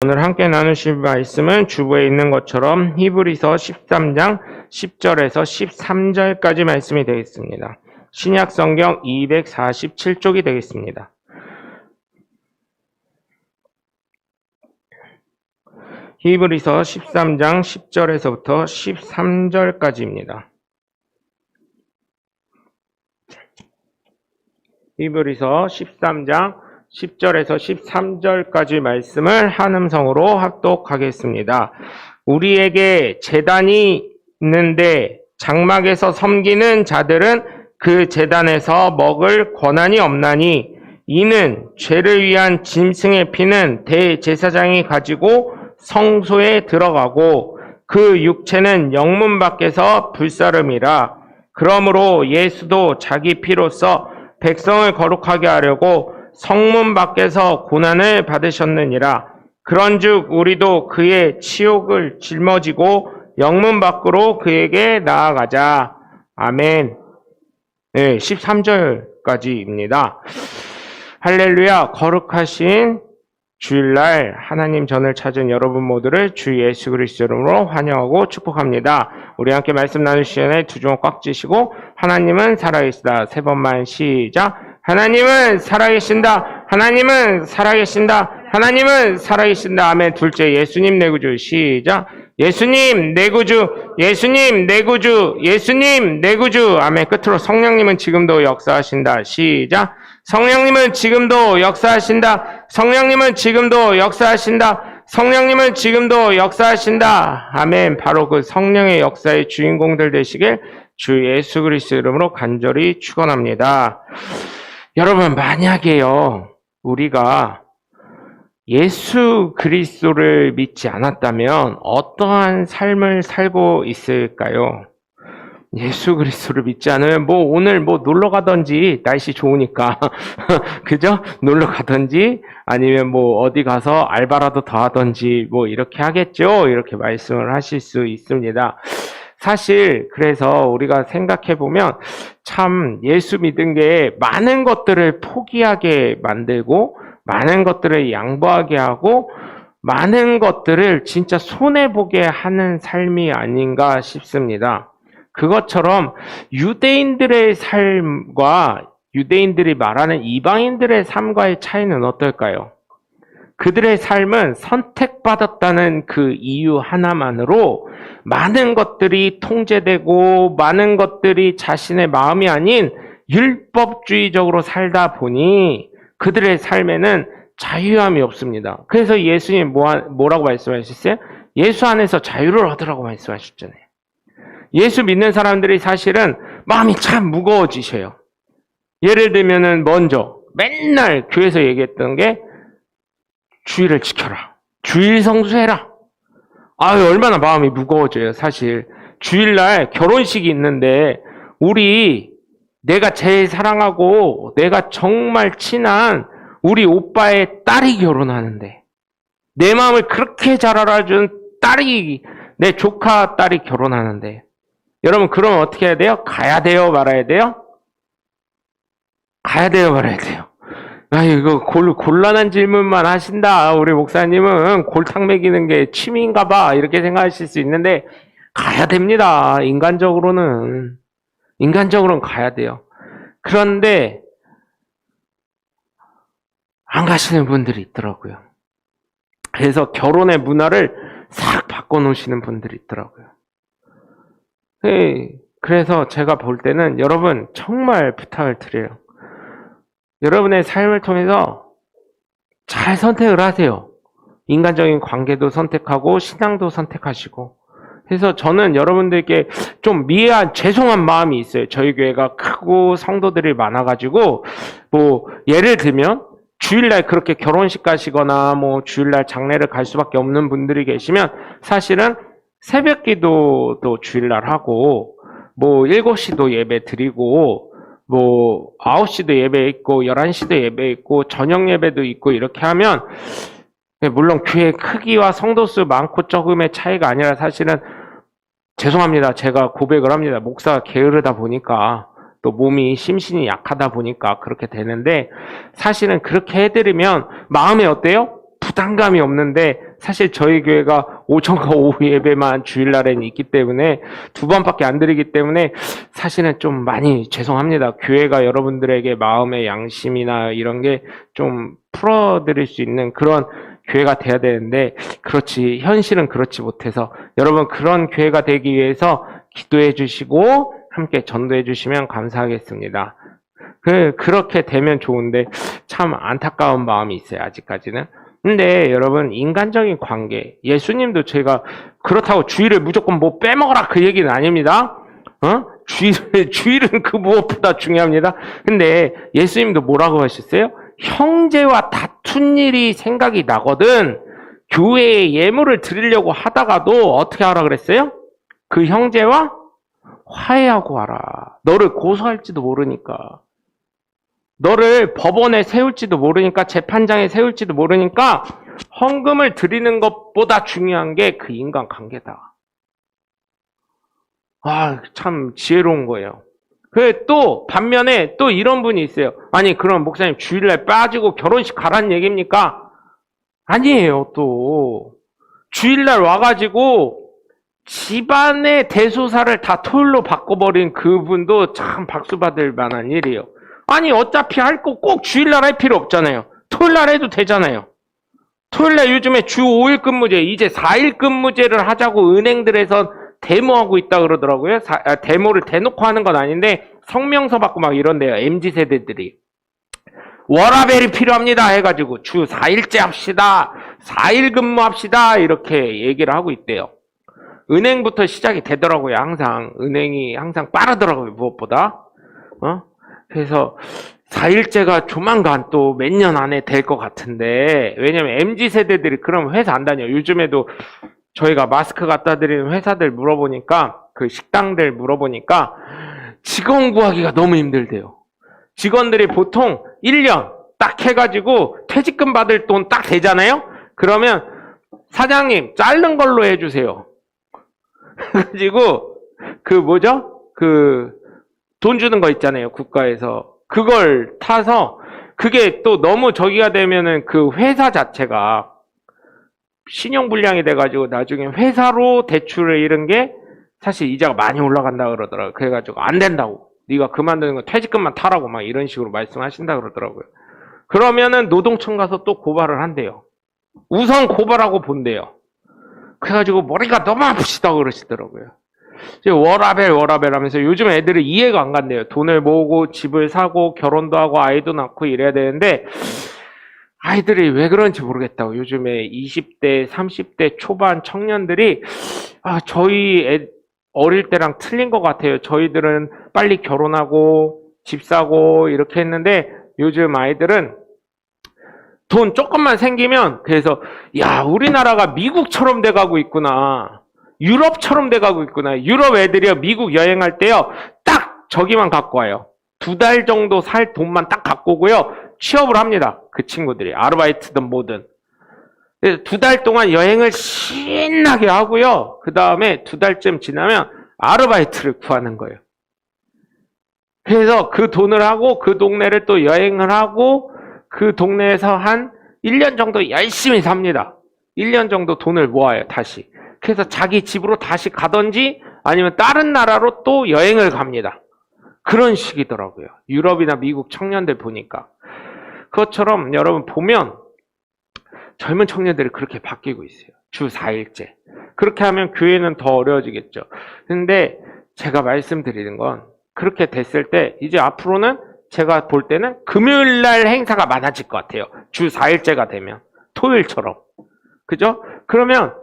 오늘 함께 나누실 말씀은 주보에 있는 것처럼 히브리서 13장 10절에서 13절까지 말씀이 되겠습니다. 신약 성경 247쪽이 되겠습니다. 히브리서 13장 10절에서부터 13절까지입니다. 히브리서 13장 10절에서 13절까지 말씀을 한 음성으로 합독하겠습니다. 우리에게 제단이 있는데 장막에서 섬기는 자들은 그 제단에서 먹을 권한이 없나니 이는 죄를 위한 짐승의 피는 대제사장이 가지고 성소에 들어가고 그 육체는 영문 밖에서 불사름이라. 그러므로 예수도 자기 피로써 백성을 거룩하게 하려고 성문 밖에서 고난을 받으셨느니라. 그런즉 우리도 그의 치욕을 짊어지고 영문 밖으로 그에게 나아가자. 아멘. 네, 13절까지입니다. 할렐루야. 거룩하신 주일날 하나님 전을 찾은 여러분 모두를 주 예수 그리스도 이름으로 환영하고 축복합니다. 우리 함께 말씀 나누시기 두 주먹 꽉 쥐시고 하나님은 살아계시다. 세 번만 시작. 하나님은 살아계신다. 하나님은 살아계신다. 하나님은 살아계신다. 아멘. 둘째, 예수님 내 구주. 시작. 예수님 내 구주. 예수님 내 구주. 예수님 내 구주. 아멘. 끝으로 성령님은 지금도 역사하신다. 시작. 성령님은 지금도 역사하신다. 성령님은 지금도 역사하신다. 성령님은 지금도 역사하신다. 아멘. 바로 그 성령의 역사의 주인공들 되시길 주 예수 그리스도 이름으로 간절히 축원합니다. 여러분, 만약에요, 우리가 예수 그리스도를 믿지 않았다면 어떠한 삶을 살고 있을까요? 예수 그리스도를 믿지 않으면 오늘 놀러 가든지, 날씨 좋으니까 그죠? 놀러 가든지 아니면 어디 가서 알바라도 더 하든지 이렇게 하겠죠? 이렇게 말씀을 하실 수 있습니다. 사실 그래서 우리가 생각해 보면 참 예수 믿은 게 많은 것들을 포기하게 만들고 많은 것들을 양보하게 하고 많은 것들을 진짜 손해보게 하는 삶이 아닌가 싶습니다. 그것처럼 유대인들의 삶과 유대인들이 말하는 이방인들의 삶과의 차이는 어떨까요? 그들의 삶은 선택받았다는 그 이유 하나만으로 많은 것들이 통제되고 많은 것들이 자신의 마음이 아닌 율법주의적으로 살다 보니 그들의 삶에는 자유함이 없습니다. 그래서 예수님 뭐라고 말씀하셨어요? 예수 안에서 자유를 얻으라고 말씀하셨잖아요. 예수 믿는 사람들이 사실은 마음이 참 무거워지셔요. 예를 들면은 먼저 맨날 교회에서 얘기했던 게 주일을 지켜라. 주일 성수해라. 얼마나 마음이 무거워져요. 사실 주일날 결혼식이 있는데 내가 제일 사랑하고 내가 정말 친한 우리 오빠의 딸이 결혼하는데 내 마음을 그렇게 잘 알아준 내 조카 딸이 결혼하는데 여러분, 그러면 어떻게 해야 돼요? 가야 돼요? 말아야 돼요? 가야 돼요? 말아야 돼요? 이거 곤란한 질문만 하신다. 우리 목사님은 골탕 먹이는 게 취미인가 봐. 이렇게 생각하실 수 있는데 가야 됩니다. 인간적으로는 가야 돼요. 그런데 안 가시는 분들이 있더라고요. 그래서 결혼의 문화를 싹 바꿔놓으시는 분들이 있더라고요. 그래서 제가 볼 때는 여러분 정말 부탁을 드려요. 여러분의 삶을 통해서 잘 선택을 하세요. 인간적인 관계도 선택하고 신앙도 선택하시고. 그래서 저는 여러분들께 좀 죄송한 마음이 있어요. 저희 교회가 크고 성도들이 많아가지고 예를 들면 주일날 그렇게 결혼식 가시거나 주일날 장례를 갈 수밖에 없는 분들이 계시면 사실은 새벽 기도도 주일날 하고 7시도 예배 드리고 9시도 예배 있고 11시도 예배 있고 저녁 예배도 있고 이렇게 하면 물론 교회 크기와 성도수 많고 적음의 차이가 아니라 사실은 죄송합니다. 제가 고백을 합니다. 목사가 게으르다 보니까 또 몸이 심신이 약하다 보니까 그렇게 되는데 사실은 그렇게 해드리면 마음에 어때요? 부담감이 없는데 사실 저희 교회가 오전과 오후 예배만 주일날에는 있기 때문에 2번밖에 안 드리기 때문에 사실은 좀 많이 죄송합니다. 교회가 여러분들에게 마음의 양심이나 이런 게 좀 풀어드릴 수 있는 그런 교회가 돼야 되는데, 그렇지, 현실은 그렇지 못해서 여러분 그런 교회가 되기 위해서 기도해 주시고 함께 전도해 주시면 감사하겠습니다. 그렇게 되면 좋은데 참 안타까운 마음이 있어요, 아직까지는. 근데 여러분, 인간적인 관계, 예수님도 제가 그렇다고 주일을 무조건 뭐 빼먹어라 그 얘기는 아닙니다. 주일은 그 무엇보다 중요합니다. 근데 예수님도 뭐라고 하셨어요? 형제와 다툰 일이 생각이 나거든 교회에 예물을 드리려고 하다가도 어떻게 하라 그랬어요? 그 형제와 화해하고 하라. 너를 고소할지도 모르니까. 너를 법원에 세울지도 모르니까, 재판장에 세울지도 모르니까 헌금을 드리는 것보다 중요한 게 그 인간관계다. 참 지혜로운 거예요. 또 반면에 또 이런 분이 있어요. 아니 그럼 목사님 주일날 빠지고 결혼식 가라는 얘기입니까? 아니에요. 또 주일날 와가지고 집안의 대소사를 다 토요일로 바꿔버린 그분도 참 박수 받을 만한 일이에요. 아니 어차피 할 거 꼭 주일날 할 필요 없잖아요. 토요일날 해도 되잖아요. 토요일날 요즘에 주 5일 근무제, 이제 4일 근무제를 하자고 은행들에서 데모하고 있다 그러더라고요. 데모를 대놓고 하는 건 아닌데 성명서 받고 막 이런데요. MZ세대들이. 워라밸이 필요합니다 해가지고 주 4일째 합시다. 4일 근무합시다. 이렇게 얘기를 하고 있대요. 은행부터 시작이 되더라고요. 항상. 은행이 항상 빠르더라고요. 무엇보다. 그래서 4일째가 조만간 또 몇 년 안에 될 것 같은데, 왜냐면 MZ세대들이 그럼 회사 안 다녀요. 요즘에도 저희가 마스크 갖다 드리는 회사들 물어보니까, 그 식당들 물어보니까 직원 구하기가 너무 힘들대요. 직원들이 보통 1년 딱 해가지고 퇴직금 받을 돈 딱 되잖아요? 그러면 사장님 자른 걸로 해주세요. 그래가지고 돈 주는 거 있잖아요, 국가에서. 그걸 타서, 그게 또 너무 저기가 되면은 그 회사 자체가 신용불량이 돼가지고 나중에 회사로 대출을 이런 게 사실 이자가 많이 올라간다 그러더라고요. 그래가지고 안 된다고. 네가 그만두는 거 퇴직금만 타라고 막 이런 식으로 말씀하신다 그러더라고요. 그러면은 노동청 가서 또 고발을 한대요. 우선 고발하고 본대요. 그래가지고 머리가 너무 아프시다고 그러시더라고요. 워라밸 하면서 요즘 애들이 이해가 안 간대요. 돈을 모으고 집을 사고 결혼도 하고 아이도 낳고 이래야 되는데 아이들이 왜 그런지 모르겠다고. 요즘에 20대, 30대 초반 청년들이 저희 어릴 때랑 틀린 것 같아요. 저희들은 빨리 결혼하고 집 사고 이렇게 했는데 요즘 아이들은 돈 조금만 생기면 그래서 우리나라가 미국처럼 돼가고 있구나. 유럽처럼 돼가고 있구나. 유럽 애들이요, 미국 여행할 때요, 딱 저기만 갖고 와요. 2달 정도 살 돈만 딱 갖고 오고요, 취업을 합니다. 그 친구들이. 아르바이트든 뭐든. 그래서 2달 동안 여행을 신나게 하고요, 그 다음에 2달쯤 지나면 아르바이트를 구하는 거예요. 그래서 그 돈을 하고, 그 동네를 또 여행을 하고, 그 동네에서 한 1년 정도 열심히 삽니다. 1년 정도 돈을 모아요, 다시. 그래서 자기 집으로 다시 가든지 아니면 다른 나라로 또 여행을 갑니다. 그런 식이더라고요. 유럽이나 미국 청년들 보니까. 그것처럼 여러분 보면 젊은 청년들이 그렇게 바뀌고 있어요. 주 4일째. 그렇게 하면 교회는 더 어려워지겠죠. 근데 제가 말씀드리는 건 그렇게 됐을 때 이제 앞으로는 제가 볼 때는 금요일날 행사가 많아질 것 같아요. 주 4일째가 되면. 토요일처럼. 그죠? 그러면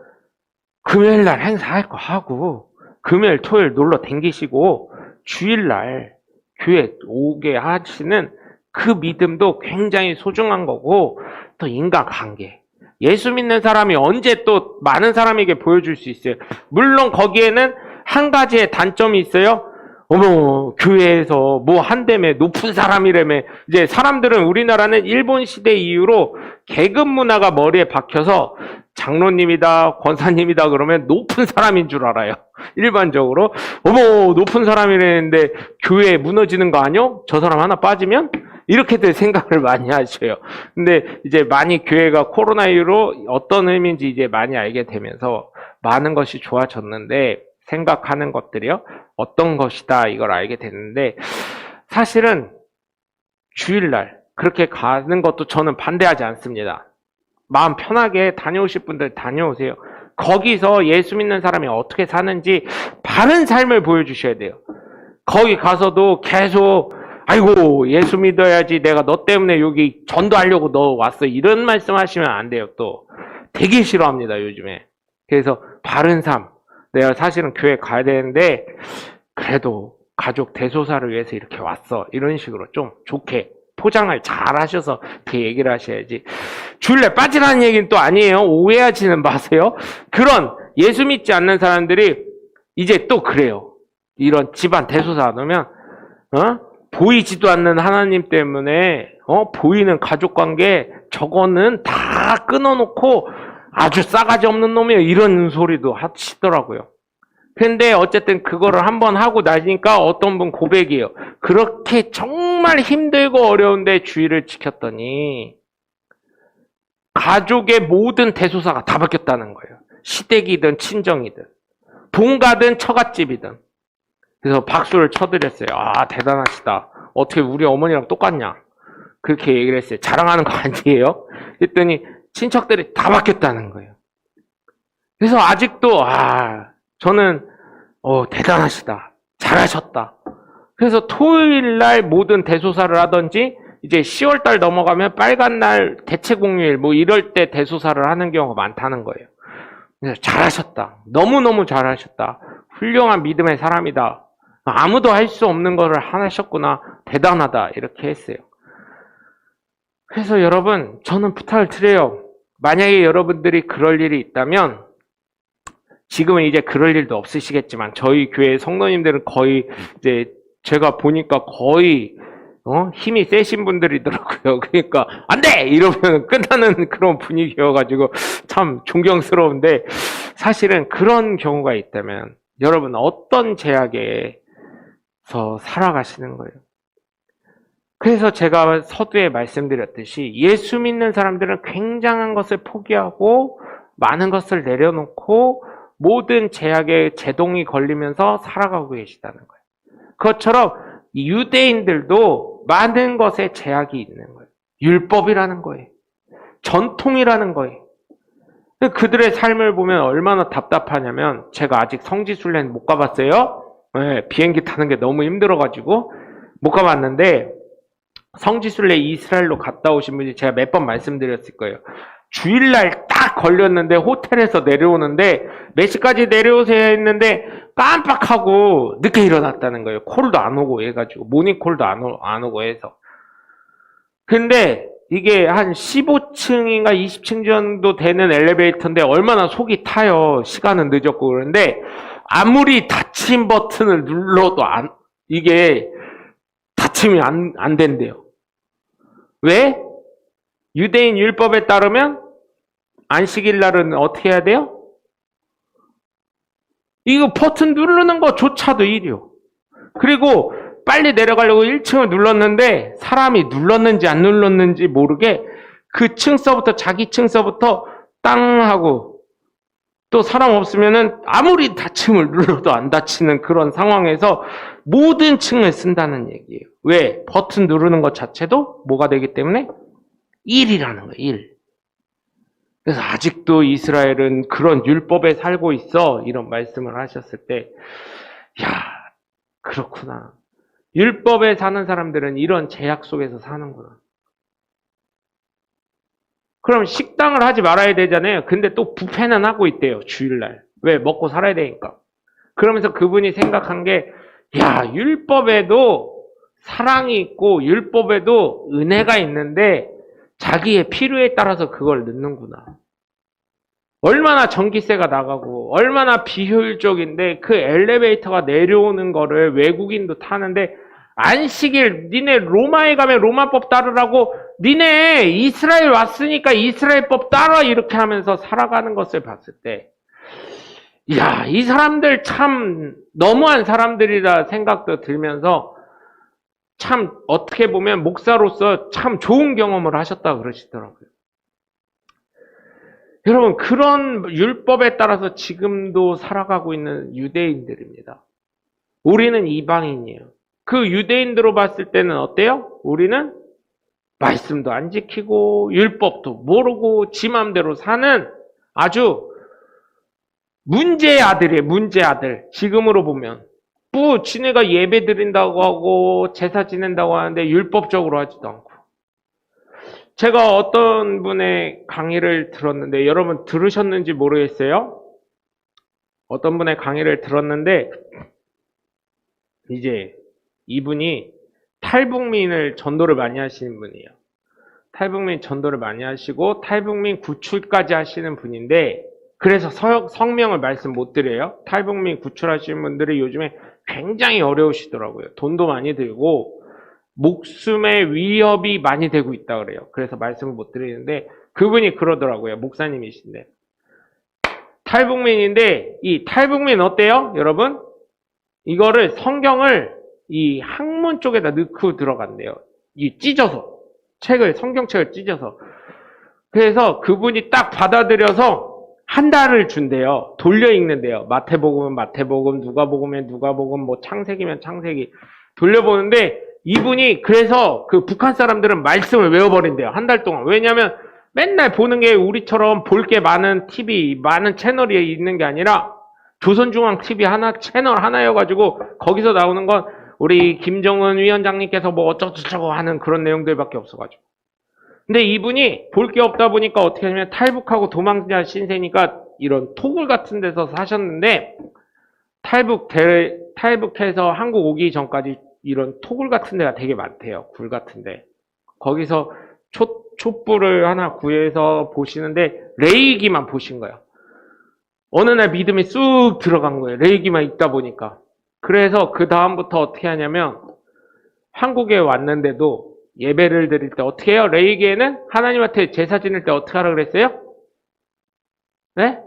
금요일날 행사할 거 하고 금요일 토요일 놀러 댕기시고 주일날 교회 오게 하시는 그 믿음도 굉장히 소중한 거고, 또 인간관계, 예수 믿는 사람이 언제 또 많은 사람에게 보여줄 수 있어요. 물론 거기에는 한 가지의 단점이 있어요. 교회에서 뭐 한다며, 높은 사람이라며. 이제 사람들은, 우리나라는 일본 시대 이후로 계급 문화가 머리에 박혀서 장로님이다, 권사님이다 그러면 높은 사람인 줄 알아요. 일반적으로. 높은 사람이라는데 교회 무너지는 거 아니요? 저 사람 하나 빠지면? 이렇게들 생각을 많이 하셔요. 근데 이제 많이 교회가 코로나 이후로 어떤 의미인지 이제 많이 알게 되면서 많은 것이 좋아졌는데, 생각하는 것들이요, 어떤 것이다 이걸 알게 됐는데, 사실은 주일날 그렇게 가는 것도 저는 반대하지 않습니다. 마음 편하게 다녀오실 분들 다녀오세요. 거기서 예수 믿는 사람이 어떻게 사는지 바른 삶을 보여주셔야 돼요. 거기 가서도 계속 아이고 예수 믿어야지, 내가 너 때문에 여기 전도하려고 너 왔어, 이런 말씀 하시면 안 돼요. 또 되게 싫어합니다 요즘에. 그래서 바른 삶, 내가 사실은 교회 가야 되는데 그래도 가족 대소사를 위해서 이렇게 왔어, 이런 식으로 좀 좋게 포장을 잘 하셔서 그 얘기를 하셔야지. 주일날 빠지라는 얘기는 또 아니에요. 오해하지는 마세요. 그런 예수 믿지 않는 사람들이 이제 또 그래요. 이런 집안 대소사 놓으면 보이지도 않는 하나님 때문에 보이는 가족관계 저거는 다 끊어놓고 아주 싸가지 없는 놈이에요, 이런 소리도 하시더라고요. 근데 어쨌든 그거를 한번 하고 나니까 어떤 분 고백이에요. 그렇게 정말 힘들고 어려운데 주의를 지켰더니 가족의 모든 대소사가 다 바뀌었다는 거예요. 시댁이든 친정이든 본가든 처갓집이든. 그래서 박수를 쳐드렸어요. 아, 대단하시다. 어떻게 우리 어머니랑 똑같냐, 그렇게 얘기를 했어요. 자랑하는 거 아니에요? 그랬더니 친척들이 다 바뀌었다는 거예요. 그래서 아직도 저는 대단하시다, 잘하셨다. 그래서 토요일날 모든 대소사를 하든지, 이제 10월달 넘어가면 빨간날 대체공휴일 뭐 이럴 때 대소사를 하는 경우가 많다는 거예요. 그래서 잘하셨다, 너무너무 잘하셨다, 훌륭한 믿음의 사람이다, 아무도 할 수 없는 거를 하셨구나, 대단하다, 이렇게 했어요. 그래서 여러분, 저는 부탁을 드려요. 만약에 여러분들이 그럴 일이 있다면, 지금은 이제 그럴 일도 없으시겠지만 저희 교회 성도님들은 거의 이제 제가 보니까 거의 힘이 세신 분들이더라고요. 그러니까 안 돼! 이러면 끝나는 그런 분위기여가지고 참 존경스러운데, 사실은 그런 경우가 있다면 여러분 어떤 제약에서 살아가시는 거예요. 그래서 제가 서두에 말씀드렸듯이 예수 믿는 사람들은 굉장한 것을 포기하고 많은 것을 내려놓고 모든 제약에 제동이 걸리면서 살아가고 계시다는 거예요. 그것처럼 유대인들도 많은 것에 제약이 있는 거예요. 율법이라는 거예요. 전통이라는 거예요. 그들의 삶을 보면 얼마나 답답하냐면, 제가 아직 성지순례는 못 가봤어요. 네, 비행기 타는 게 너무 힘들어가지고 못 가봤는데, 성지순례 이스라엘로 갔다 오신 분이 제가 몇 번 말씀드렸을 거예요. 주일날 딱 걸렸는데 호텔에서 내려오는데 몇 시까지 내려오세요 했는데 깜빡하고 늦게 일어났다는 거예요. 콜도 안 오고 해가지고, 모닝콜도 안 오고 해서. 근데 이게 한 15층인가 20층 정도 되는 엘리베이터인데 얼마나 속이 타요. 시간은 늦었고. 그런데 아무리 닫힘 버튼을 눌러도 이게 닫힘이 안 된대요. 왜? 유대인 율법에 따르면 안식일 날은 어떻게 해야 돼요? 이거 버튼 누르는 거조차도 일이요. 그리고 빨리 내려가려고 1층을 눌렀는데 사람이 눌렀는지 안 눌렀는지 모르게 그 층서부터, 자기 층서부터 땅 하고, 또 사람 없으면은 아무리 닫힘을 눌러도 안 닫히는 그런 상황에서 모든 층을 쓴다는 얘기예요. 왜? 버튼 누르는 것 자체도 뭐가 되기 때문에? 일이라는 거예요, 일. 그래서 아직도 이스라엘은 그런 율법에 살고 있어, 이런 말씀을 하셨을 때, 그렇구나. 율법에 사는 사람들은 이런 제약 속에서 사는구나. 그럼 식당을 하지 말아야 되잖아요. 근데 또 뷔페는 하고 있대요, 주일날. 왜? 먹고 살아야 되니까. 그러면서 그분이 생각한 게, 율법에도 사랑이 있고 율법에도 은혜가 있는데 자기의 필요에 따라서 그걸 넣는구나. 얼마나 전기세가 나가고 얼마나 비효율적인데 그 엘리베이터가 내려오는 거를 외국인도 타는데, 안식일 니네 로마에 가면 로마법 따르라고, 니네 이스라엘 왔으니까 이스라엘법 따라, 이렇게 하면서 살아가는 것을 봤을 때, 이 사람들 참 너무한 사람들이라 생각도 들면서, 참 어떻게 보면 목사로서 참 좋은 경험을 하셨다고 그러시더라고요. 여러분, 그런 율법에 따라서 지금도 살아가고 있는 유대인들입니다. 우리는 이방인이에요. 그 유대인들로 봤을 때는 어때요? 우리는 말씀도 안 지키고 율법도 모르고 지 맘대로 사는 아주 문제의 아들이에요. 문제의 아들. 지금으로 보면 지네가 예배 드린다고 하고 제사 지낸다고 하는데 율법적으로 하지도 않고. 제가 어떤 분의 강의를 들었는데 여러분 들으셨는지 모르겠어요. 어떤 분의 강의를 들었는데 이제 이분이 탈북민을 전도를 많이 하시는 분이에요. 탈북민 전도를 많이 하시고 탈북민 구출까지 하시는 분인데, 그래서 성명을 말씀 못 드려요. 탈북민 구출하시는 분들이 요즘에 굉장히 어려우시더라고요. 돈도 많이 들고 목숨의 위협이 많이 되고 있다 그래요. 그래서 말씀을 못 드리는데, 그분이 그러더라고요. 목사님이신데 탈북민인데, 이 탈북민 어때요? 여러분, 이거를 성경을 이 학문 쪽에다 넣고 들어간대요. 이 찢어서 성경책을 찢어서. 그래서 그분이 딱 받아들여서 한 달을 준대요. 돌려 읽는데요. 마태복음은 마태복음, 누가복음은 누가복음, 뭐 창세기면 창세기 돌려보는데, 이분이 그래서 그 북한 사람들은 말씀을 외워버린대요. 한 달 동안. 왜냐하면 맨날 보는 게 우리처럼 볼 게 많은 TV, 많은 채널이 있는 게 아니라 조선중앙 TV 채널 하나여가지고 거기서 나오는 건 우리 김정은 위원장님께서 뭐 어쩌고저쩌고 하는 그런 내용들밖에 없어가지고. 근데 이분이 볼 게 없다 보니까 어떻게 하냐면 탈북하고 도망자 신세니까 이런 토굴 같은 데서 사셨는데, 탈북해서 한국 오기 전까지 이런 토굴 같은 데가 되게 많대요. 굴 같은데. 거기서 촛불을 하나 구해서 보시는데 레이기만 보신 거예요. 어느 날 믿음이 쑥 들어간 거예요. 레이기만 있다 보니까. 그래서 그 다음부터 어떻게 하냐면 한국에 왔는데도 예배를 드릴 때 어떻게 해요? 레이기에는 하나님한테 제사 지낼 때 어떻게 하라 그랬어요? 네?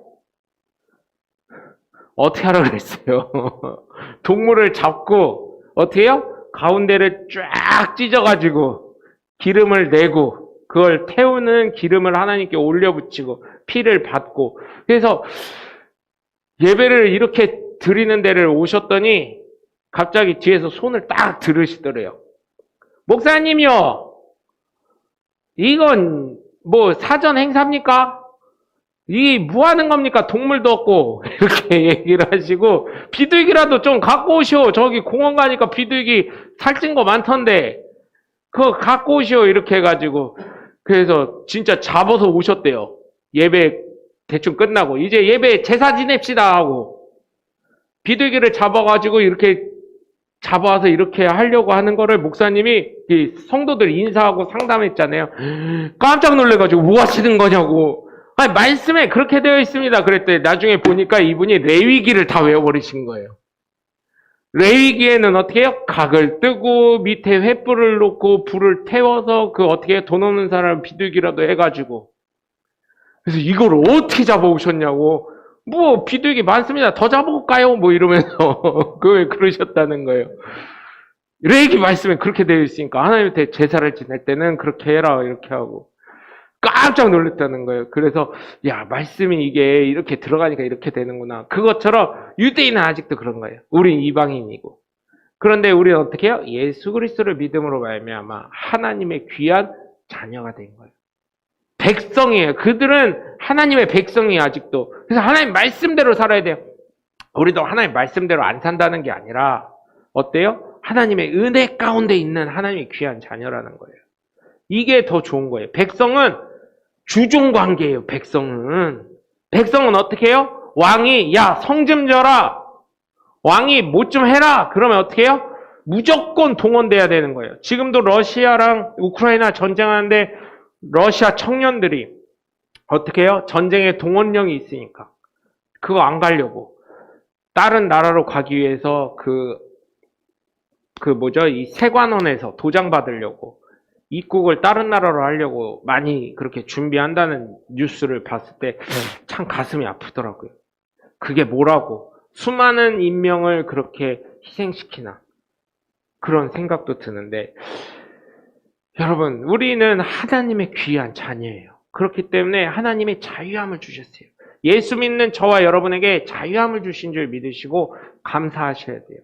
어떻게 하라 그랬어요? 동물을 잡고 어떻게 해요? 가운데를 쫙 찢어가지고 기름을 내고 그걸 태우는 기름을 하나님께 올려붙이고 피를 받고. 그래서 예배를 이렇게 드리는 데를 오셨더니 갑자기 뒤에서 손을 딱 들으시더래요. 목사님이요, 이건 뭐 사전 행사입니까? 이 뭐 하는 겁니까? 동물도 없고. 이렇게 얘기를 하시고, 비둘기라도 좀 갖고 오시오. 저기 공원 가니까 비둘기 살찐 거 많던데 그거 갖고 오시오. 이렇게 해가지고. 그래서 진짜 잡아서 오셨대요. 예배 대충 끝나고 이제 예배 제사 지냅시다 하고 비둘기를 잡아가지고 이렇게 잡아와서 이렇게 하려고 하는 거를 목사님이 성도들 인사하고 상담했잖아요. 깜짝 놀래가지고 뭐 하시는 거냐고. 아니, 말씀에 그렇게 되어 있습니다. 그랬더니 나중에 보니까 이분이 레위기를 다 외워버리신 거예요. 레위기에는 어떻게 해요? 각을 뜨고 밑에 횃불을 놓고 불을 태워서 그 어떻게 해요? 돈 없는 사람 비둘기라도 해가지고. 그래서 이걸 어떻게 잡아오셨냐고. 뭐 비둘기 많습니다. 더 잡아올까요? 뭐 이러면서 그러셨다는 거예요. 레위기 말씀에 그렇게 되어 있으니까 하나님한테 제사를 지낼 때는 그렇게 해라 이렇게 하고. 깜짝 놀랐다는 거예요. 그래서 야, 말씀이 이게 이렇게 들어가니까 이렇게 되는구나. 그것처럼 유대인은 아직도 그런 거예요. 우린 이방인이고. 그런데 우리는 어떻게 해요? 예수 그리스도를 믿음으로 말미암아 하나님의 귀한 자녀가 된 거예요. 백성이에요. 그들은 하나님의 백성이에요. 아직도. 그래서 하나님 말씀대로 살아야 돼요. 우리도 하나님 말씀대로 안 산다는 게 아니라 어때요? 하나님의 은혜 가운데 있는 하나님의 귀한 자녀라는 거예요. 이게 더 좋은 거예요. 백성은 주종 관계예요. 백성은 어떻게 해요? 왕이 야, 성 좀 져라, 왕이 뭐 좀 해라, 그러면 어떻게 해요? 무조건 동원돼야 되는 거예요. 지금도 러시아랑 우크라이나 전쟁하는데 러시아 청년들이 어떻게 해요? 전쟁에 동원령이 있으니까 그거 안 가려고 다른 나라로 가기 위해서 이 세관원에서 도장 받으려고 입국을 다른 나라로 하려고 많이 그렇게 준비한다는 뉴스를 봤을 때 참 가슴이 아프더라고요. 그게 뭐라고 수많은 인명을 그렇게 희생시키나. 그런 생각도 드는데, 여러분, 우리는 하나님의 귀한 자녀예요. 그렇기 때문에 하나님의 자유함을 주셨어요. 예수 믿는 저와 여러분에게 자유함을 주신 줄 믿으시고 감사하셔야 돼요.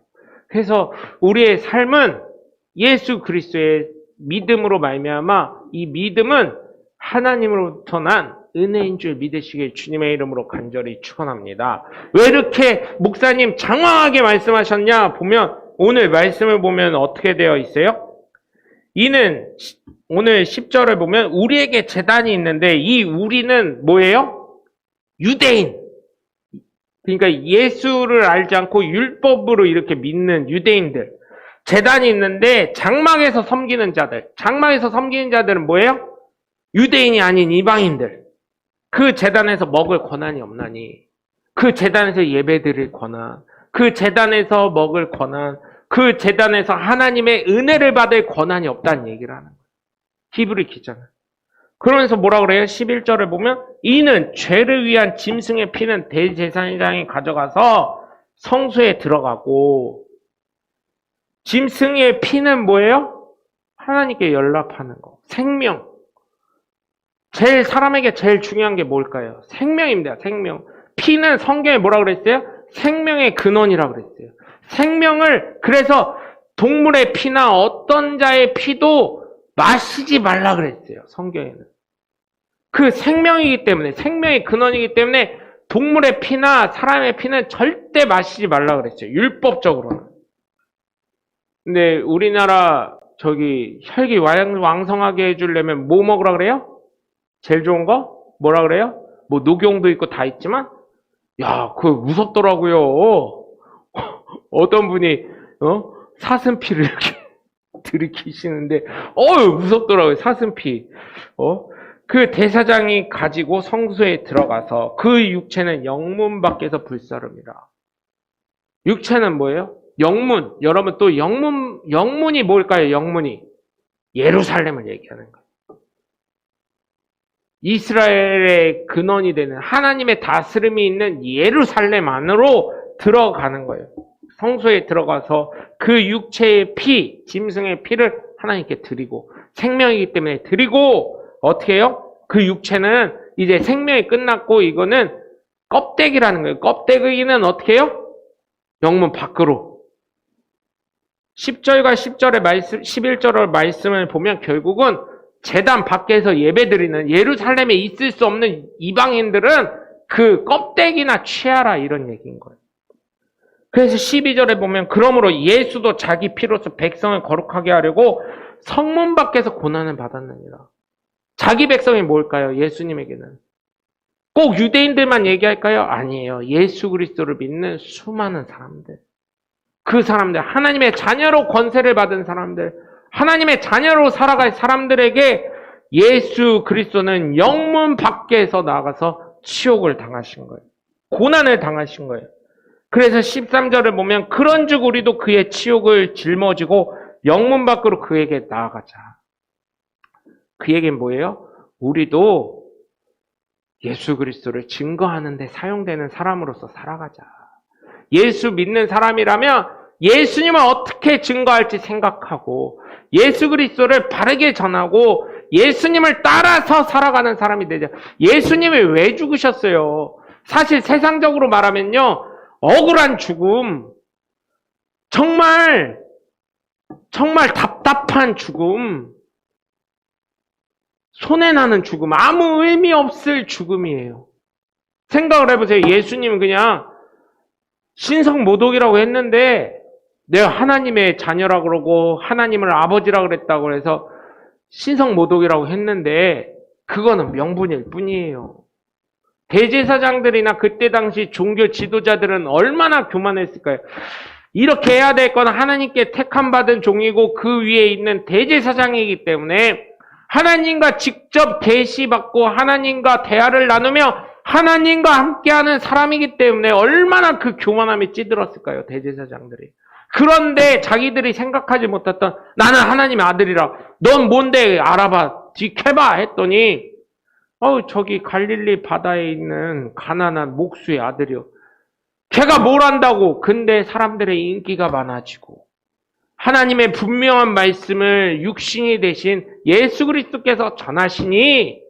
그래서 우리의 삶은 예수 그리스도의 믿음으로 말미암아 이 믿음은 하나님으로부터 난 은혜인 줄 믿으시길 주님의 이름으로 간절히 축원합니다. 왜 이렇게 목사님 장황하게 말씀하셨냐 보면, 오늘 말씀을 보면 어떻게 되어 있어요? 이는 오늘 10절을 보면 우리에게 제단이 있는데, 이 우리는 뭐예요? 유대인. 그러니까 예수를 알지 않고 율법으로 이렇게 믿는 유대인들. 제단이 있는데 장막에서 섬기는 자들. 장막에서 섬기는 자들은 뭐예요? 유대인이 아닌 이방인들. 그 제단에서 먹을 권한이 없나니, 그 제단에서 예배드릴 권한, 그 제단에서 먹을 권한, 그 제단에서 하나님의 은혜를 받을 권한이 없다는 얘기를 하는 거예요. 히브리 기자는. 그러면서 뭐라 그래요? 11절을 보면, 이는 죄를 위한 짐승의 피는 대제사장이 가져가서 성소에 들어가고, 짐승의 피는 뭐예요? 하나님께 연락하는 거. 생명. 사람에게 제일 중요한 게 뭘까요? 생명입니다. 생명. 피는 성경에 뭐라 그랬어요? 생명의 근원이라고 그랬어요. 생명을, 그래서 동물의 피나 어떤 자의 피도 마시지 말라 그랬어요. 성경에는. 그 생명이기 때문에, 생명의 근원이기 때문에 동물의 피나 사람의 피는 절대 마시지 말라 그랬어요. 율법적으로는. 근데 우리나라 혈기 왕성하게 해주려면 뭐 먹으라 그래요? 제일 좋은 거? 뭐라 그래요? 뭐 녹용도 있고 다 있지만, 야, 그거 무섭더라고요. 어떤 분이 사슴피를 이렇게 들이키시는데, 무섭더라고요. 사슴피. 그 대사장이 가지고 성소에 들어가서 그 육체는 영문 밖에서 불사릅니다. 육체는 뭐예요? 영문. 여러분, 또 영문이 뭘까요? 영문이 예루살렘을 얘기하는 거예요. 이스라엘의 근원이 되는 하나님의 다스림이 있는 예루살렘 안으로 들어가는 거예요. 성소에 들어가서 그 육체의 피, 짐승의 피를 하나님께 드리고, 생명이기 때문에 드리고, 어떻게 해요? 그 육체는 이제 생명이 끝났고, 이거는 껍데기라는 거예요. 껍데기는 어떻게 해요? 영문 밖으로. 10절과 11절의 말씀을 보면 결국은 제단 밖에서 예배드리는, 예루살렘에 있을 수 없는 이방인들은 그 껍데기나 취하라, 이런 얘기인 거예요. 그래서 12절에 보면, 그러므로 예수도 자기 피로서 백성을 거룩하게 하려고 성문 밖에서 고난을 받았느니라. 자기 백성이 뭘까요? 예수님에게는. 꼭 유대인들만 얘기할까요? 아니에요. 예수 그리스도를 믿는 수많은 사람들. 그 사람들, 하나님의 자녀로 권세를 받은 사람들, 하나님의 자녀로 살아갈 사람들에게 예수 그리스도는 영문 밖에서 나가서 치욕을 당하신 거예요. 고난을 당하신 거예요. 그래서 13절을 보면, 그런즉 우리도 그의 치욕을 짊어지고 영문 밖으로 그에게 나아가자. 그 얘기는 뭐예요? 우리도 예수 그리스도를 증거하는 데 사용되는 사람으로서 살아가자. 예수 믿는 사람이라면 예수님을 어떻게 증거할지 생각하고, 예수 그리스도를 바르게 전하고 예수님을 따라서 살아가는 사람이 되자. 예수님이 왜 죽으셨어요? 사실 세상적으로 말하면요, 억울한 죽음, 정말 답답한 죽음, 손해나는 죽음, 아무 의미 없을 죽음이에요. 생각을 해보세요. 예수님은 그냥 신성모독이라고 했는데, 내가 하나님의 자녀라고 그러고 하나님을 아버지라고 그랬다고 해서 신성모독이라고 했는데, 그거는 명분일 뿐이에요. 대제사장들이나 그때 당시 종교 지도자들은 얼마나 교만했을까요? 이렇게 해야 될 건 하나님께 택함받은 종이고 그 위에 있는 대제사장이기 때문에 하나님과 직접 계시받고 하나님과 대화를 나누며 하나님과 함께하는 사람이기 때문에 얼마나 그 교만함이 찌들었을까요? 대제사장들이. 그런데 자기들이 생각하지 못했던, 나는 하나님의 아들이라, 넌 뭔데 알아봐, 지켜봐 했더니, 저기 갈릴리 바다에 있는 가난한 목수의 아들이요. 걔가 뭘 안다고. 근데 사람들의 인기가 많아지고 하나님의 분명한 말씀을 육신이 되신 예수 그리스도께서 전하시니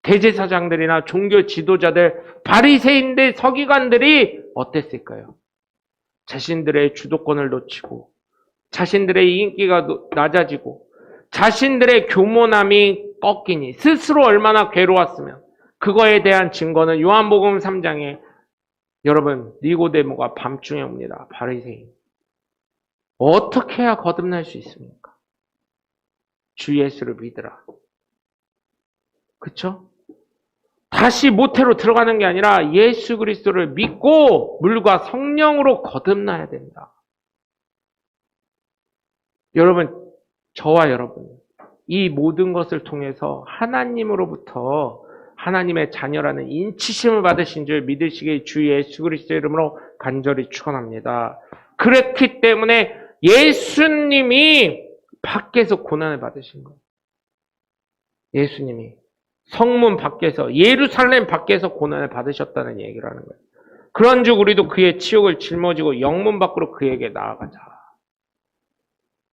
대제사장들이나 종교 지도자들, 바리새인들, 서기관들이 어땠을까요? 자신들의 주도권을 놓치고 자신들의 인기가 낮아지고 자신들의 교모남이 꺾이니 스스로 얼마나 괴로웠으면, 그거에 대한 증거는 요한복음 3장에 여러분 니고데모가 밤중에 옵니다. 바리새인. 어떻게 해야 거듭날 수 있습니까? 주 예수를 믿으라. 그쵸? 다시 모태로 들어가는 게 아니라 예수 그리스도를 믿고 물과 성령으로 거듭나야 된다. 여러분, 저와 여러분, 이 모든 것을 통해서 하나님으로부터 하나님의 자녀라는 인치심을 받으신 줄 믿으시길 주 예수 그리스도의 이름으로 간절히 축원합니다. 그렇기 때문에 예수님이 밖에서 고난을 받으신 거예요. 예수님이 성문 밖에서, 예루살렘 밖에서 고난을 받으셨다는 얘기를 하는 거예요. 그런즉 우리도 그의 치욕을 짊어지고 영문 밖으로 그에게 나아가자.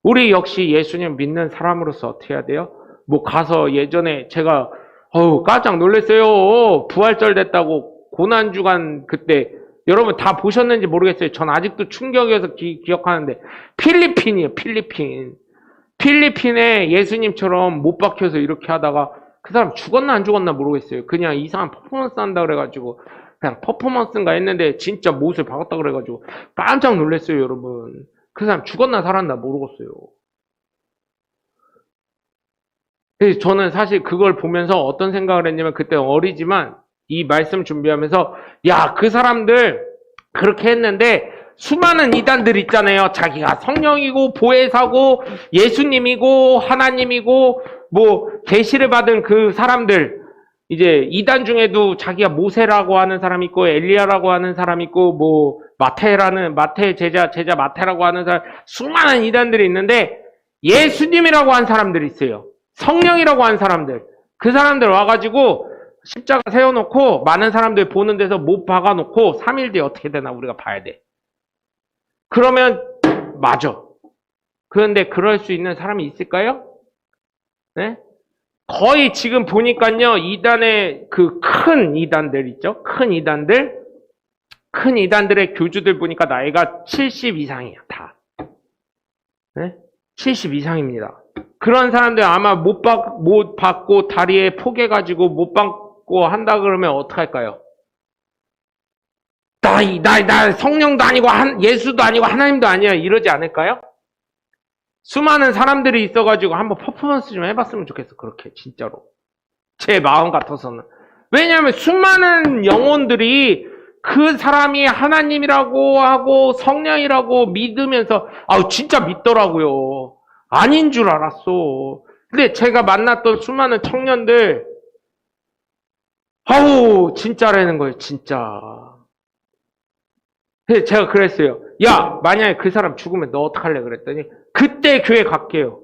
우리 역시 예수님 믿는 사람으로서 어떻게 해야 돼요? 뭐 가서 예전에 제가 깜짝 놀랐어요. 부활절 됐다고 고난주간 그때 여러분 다 보셨는지 모르겠어요. 전 아직도 충격이어서 기억하는데 필리핀이에요. 필리핀에 예수님처럼 못 박혀서 이렇게 하다가 그 사람 죽었나 안 죽었나 모르겠어요. 그냥 이상한 퍼포먼스 한다 그래가지고 그냥 퍼포먼스인가 했는데 진짜 못을 박았다 그래가지고 깜짝 놀랐어요. 여러분. 그 사람 죽었나 살았나 모르겠어요. 그래서 저는 사실 그걸 보면서 어떤 생각을 했냐면, 그때 어리지만 이 말씀 준비하면서 야, 그 사람들 그렇게 했는데 수많은 이단들 있잖아요. 자기가 성령이고 보혜사고 예수님이고 하나님이고 뭐 계시를 받은 그 사람들, 이제 이단 중에도 자기가 모세라고 하는 사람 있고 엘리야라고 하는 사람 있고 뭐 마태 제자 마태라고 하는 사람, 수많은 이단들이 있는데 예수님이라고 한 사람들이 있어요. 성령이라고 한 사람들. 그 사람들 와가지고 십자가 세워놓고 많은 사람들 보는 데서 못 박아놓고 3일 뒤에 어떻게 되나 우리가 봐야 돼. 그러면 맞아. 그런데 그럴 수 있는 사람이 있을까요? 네? 거의 지금 보니까요, 이단의 그 큰 이단들 있죠? 큰 이단들의 교주들 보니까 나이가 70 이상이야, 다. 네? 70 이상입니다. 그런 사람들 아마 못 받고 다리에 포개가지고 못 받고 한다 그러면 어떡할까요? 나 성령도 아니고 예수도 아니고 하나님도 아니야 이러지 않을까요? 수많은 사람들이 있어가지고 한번 퍼포먼스 좀 해봤으면 좋겠어. 그렇게 진짜로 제 마음 같아서는. 왜냐하면 수많은 영혼들이 그 사람이 하나님이라고 하고 성령이라고 믿으면서 진짜 믿더라고요. 아닌 줄 알았어. 근데 제가 만났던 수많은 청년들 진짜라는 거예요. 진짜. 그래서 제가 그랬어요. 야, 만약에 그 사람 죽으면 너 어떡할래? 그랬더니 그때 교회 갈게요.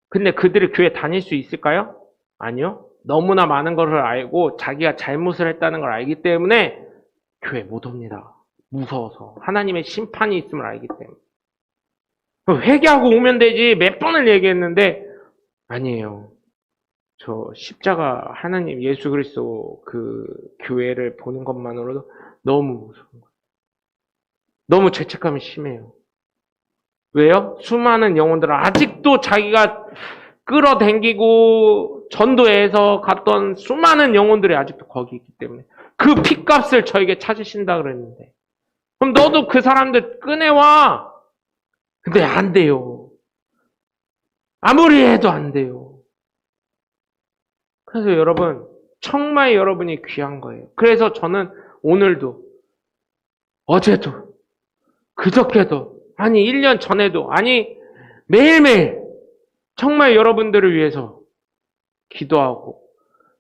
근데 그들이 교회 다닐 수 있을까요? 아니요. 너무나 많은 것을 알고 자기가 잘못을 했다는 걸 알기 때문에 교회 못 옵니다. 무서워서. 하나님의 심판이 있음을 알기 때문에. 회개하고 오면 되지 몇 번을 얘기했는데 아니에요. 저 십자가 하나님 예수 그리스도 그 교회를 보는 것만으로도 너무 무서운 거예요. 너무 죄책감이 심해요. 왜요? 수많은 영혼들은 아직도 자기가 끌어당기고 전도해서 갔던 수많은 영혼들이 아직도 거기 있기 때문에 그 핏값을 저에게 찾으신다 그랬는데, 그럼 너도 그 사람들 꺼내와. 근데 안 돼요. 아무리 해도 안 돼요. 그래서 여러분, 정말 여러분이 귀한 거예요. 그래서 저는 오늘도, 어제도, 그저께도, 아니 1년 전에도, 아니 매일매일 정말 여러분들을 위해서 기도하고,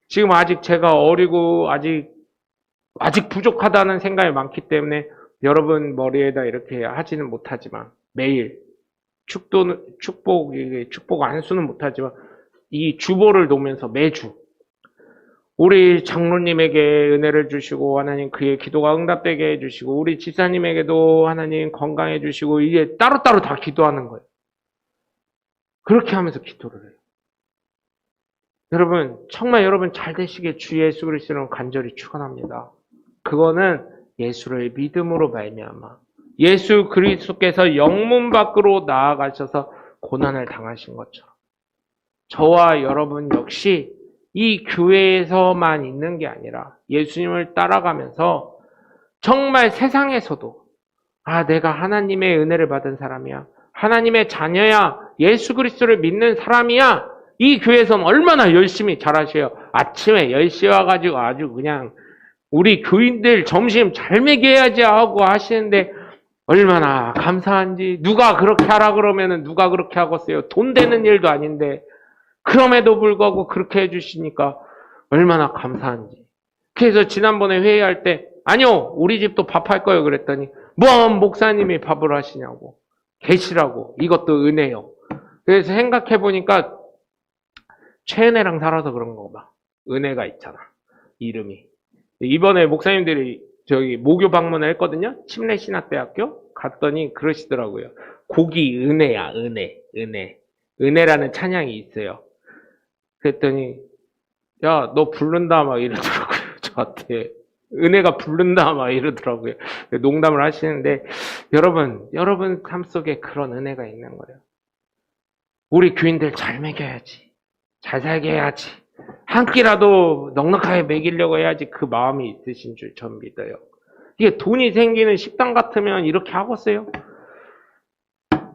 지금 아직 제가 어리고 아직 부족하다는 생각이 많기 때문에 여러분 머리에다 이렇게 하지는 못하지만 매일 축복 안수는 못하지만 이 주보를 놓으면서 매주 우리 장로님에게 은혜를 주시고 하나님 그의 기도가 응답되게 해주시고 우리 집사님에게도 하나님 건강해 주시고 이게 따로따로 다 기도하는 거예요. 그렇게 하면서 기도를 해요. 여러분 정말 여러분 잘 되시게 주 예수 그리스도는 간절히 축원합니다. 그거는 예수를 믿음으로 말미암아 예수 그리스도께서 영문 밖으로 나아가셔서 고난을 당하신 것처럼 저와 여러분 역시 이 교회에서만 있는 게 아니라 예수님을 따라가면서 정말 세상에서도 내가 하나님의 은혜를 받은 사람이야. 하나님의 자녀야. 예수 그리스도를 믿는 사람이야. 이 교회에서는 얼마나 열심히 잘하셔요. 아침에 10시 와가지고 아주 그냥 우리 교인들 점심 잘 먹여야지 하고 하시는데 얼마나 감사한지. 누가 그렇게 하라 그러면은 누가 그렇게 하겠어요. 돈 되는 일도 아닌데 그럼에도 불구하고 그렇게 해주시니까 얼마나 감사한지. 그래서 지난번에 회의할 때 아니요 우리 집도 밥할 거예요 그랬더니 뭔 목사님이 밥을 하시냐고 계시라고 이것도 은혜요. 그래서 생각해 보니까 최은혜랑 살아서 그런 거 봐. 은혜가 있잖아 이름이. 이번에 목사님들이 저기 모교 방문을 했거든요. 침례신학대학교 갔더니 그러시더라고요. 곡이 은혜야 은혜라는 찬양이 있어요. 그랬더니 야 너 부른다 막 이러더라고요. 저한테 은혜가 부른다 막 이러더라고요. 농담을 하시는데 여러분 삶 속에 그런 은혜가 있는 거예요. 우리 교인들 잘 먹여야지, 잘 살게 해야지, 한 끼라도 넉넉하게 먹이려고 해야지 그 마음이 있으신 줄 전 믿어요. 이게 돈이 생기는 식당 같으면 이렇게 하겠어요?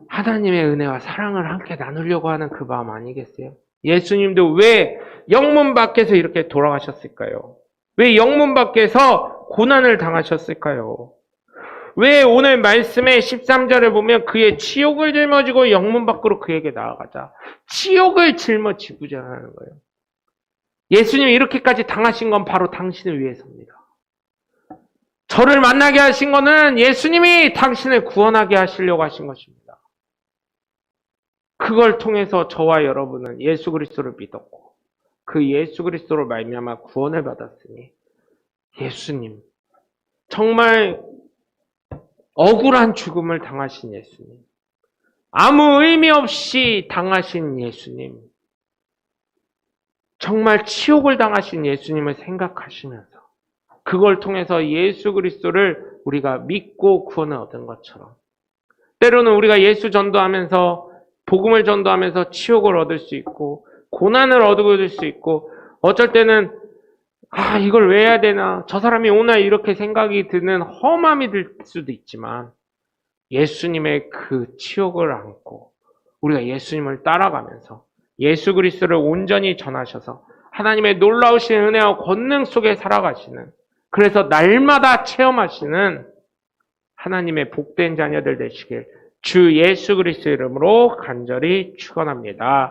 하나님의 은혜와 사랑을 함께 나누려고 하는 그 마음 아니겠어요? 예수님도 왜 영문 밖에서 이렇게 돌아가셨을까요? 왜 영문 밖에서 고난을 당하셨을까요? 왜 오늘 말씀의 13절을 보면 그의 치욕을 짊어지고 영문 밖으로 그에게 나아가자. 치욕을 짊어지고자 하는 거예요. 예수님이 이렇게까지 당하신 건 바로 당신을 위해서입니다. 저를 만나게 하신 거는 예수님이 당신을 구원하게 하시려고 하신 것입니다. 그걸 통해서 저와 여러분은 예수 그리스도를 믿었고 그 예수 그리스도로 말미암아 구원을 받았으니 예수님 정말 억울한 죽음을 당하신 예수님 아무 의미 없이 당하신 예수님 정말 치욕을 당하신 예수님을 생각하시면서 그걸 통해서 예수 그리스도를 우리가 믿고 구원을 얻은 것처럼 때로는 우리가 예수 전도하면서 복음을 전도하면서 치욕을 얻을 수 있고 고난을 얻을 수 있고 어쩔 때는 이걸 왜 해야 되나 저 사람이 오나 이렇게 생각이 드는 험함이 들 수도 있지만 예수님의 그 치욕을 안고 우리가 예수님을 따라가면서 예수 그리스도를 온전히 전하셔서 하나님의 놀라우신 은혜와 권능 속에 살아가시는 그래서 날마다 체험하시는 하나님의 복된 자녀들 되시길 주 예수 그리스도 이름으로 간절히 축원합니다.